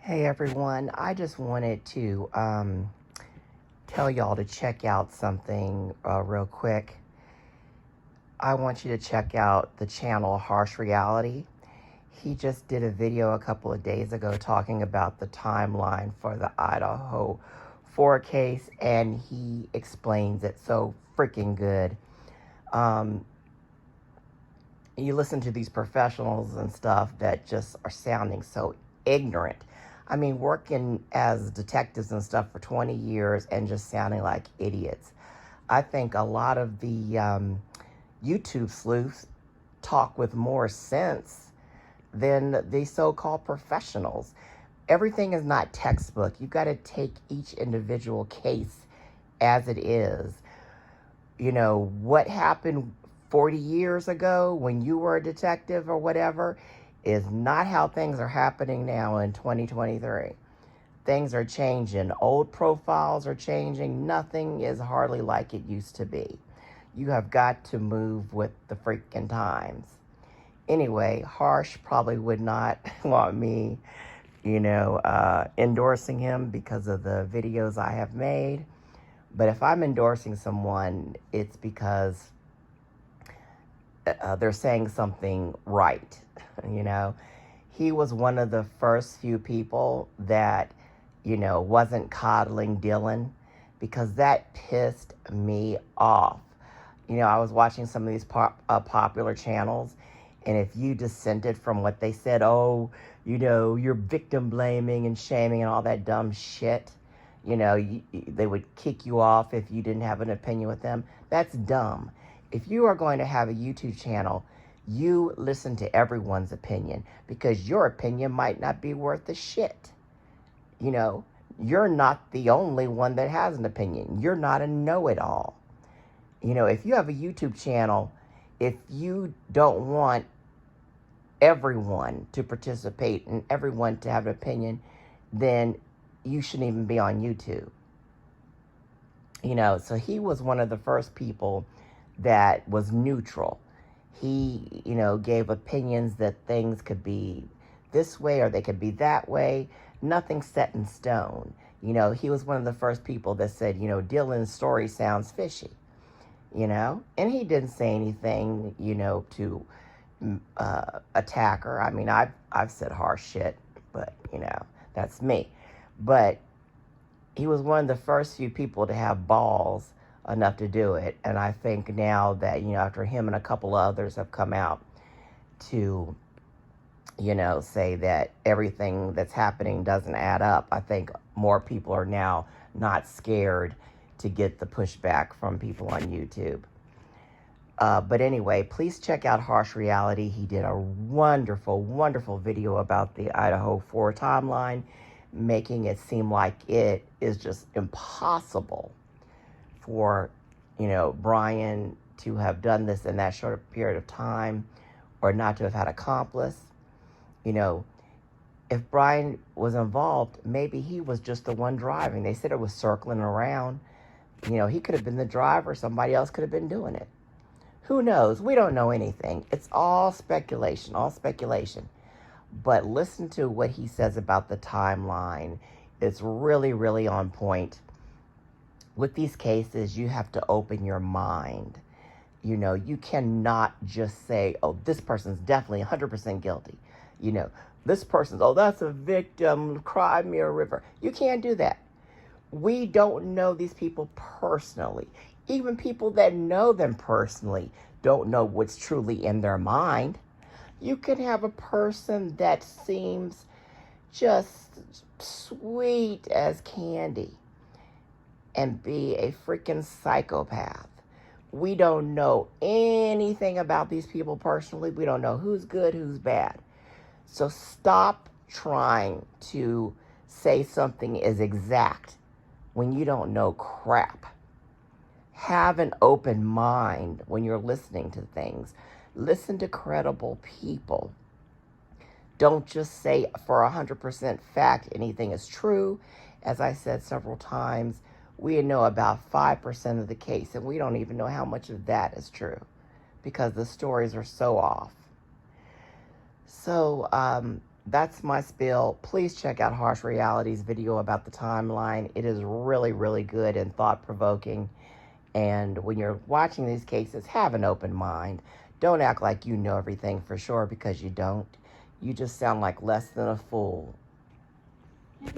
Hey everyone, I just wanted to tell y'all to check out something real quick. I want you to check out the channel Harsh Reality. He just did a video a couple of days ago talking about the timeline for the Idaho 4 case, and he explains it so freaking good. You listen to these professionals and stuff that just are sounding so ignorant. I mean, working as detectives and stuff for 20 years and just sounding like idiots. I think a lot of the YouTube sleuths talk with more sense than the so-called professionals. Everything is not textbook. You've got to take each individual case as it is. You know, what happened 40 years ago when you were a detective or whatever is not how things are happening now in 2023. Things are changing. Old profiles are changing. Nothing is hardly like it used to be. You have got to move with the freaking times. Anyway, Harsh probably would not want me, endorsing him because of the videos I have made. But if I'm endorsing someone, it's because they're saying something right. He was one of the first few people that, wasn't coddling Dylan, because that pissed me off. I was watching some of these popular channels, and if you dissented from what they said, you're victim blaming and shaming and all that dumb shit, they would kick you off if you didn't have an opinion with them. That's dumb. If you are going to have a YouTube channel, you listen to everyone's opinion, because your opinion might not be worth the shit. You're not the only one that has an opinion. You're not a know-it-all. If you have a YouTube channel, if you don't want everyone to participate and everyone to have an opinion, then you shouldn't even be on YouTube. So he was one of the first people that was neutral. He, gave opinions that things could be this way or they could be that way. Nothing set in stone. He was one of the first people that said, Dylan's story sounds fishy, and he didn't say anything, to attack her. I mean, I've said harsh shit, but, that's me. But he was one of the first few people to have balls enough to do it. And I think now that, after him and a couple others have come out to, say that everything that's happening doesn't add up, I think more people are now not scared to get the pushback from people on YouTube. But anyway, please check out Harsh Reality. He did a wonderful, wonderful video about the Idaho 4 timeline, making it seem like it is just impossible for, Brian to have done this in that short period of time, or not to have had accomplice. If Brian was involved, maybe he was just the one driving. They said it was circling around. He could have been the driver. Somebody else could have been doing it. Who knows? We don't know anything. It's all speculation, But listen to what he says about the timeline. It's really, really on point. With these cases, you have to open your mind. You cannot just say, oh, this person's definitely 100% guilty. This person's, oh, that's a victim, cry me a river. You can't do that. We don't know these people personally. Even people that know them personally don't know what's truly in their mind. You can have a person that seems just sweet as candy and be a freaking psychopath. We don't know anything about these people personally. We don't know who's good, who's bad. So stop trying to say something is exact when you don't know crap. Have an open mind when you're listening to things. Listen to credible people. Don't just say for 100% fact anything is true. As I said several times, we know about 5% of the case, and we don't even know how much of that is true because the stories are so off. So that's my spiel. Please check out Harsh Reality's video about the timeline. It is really, really good and thought-provoking. And when you're watching these cases, have an open mind. Don't act like you know everything for sure, because you don't. You just sound like less than a fool.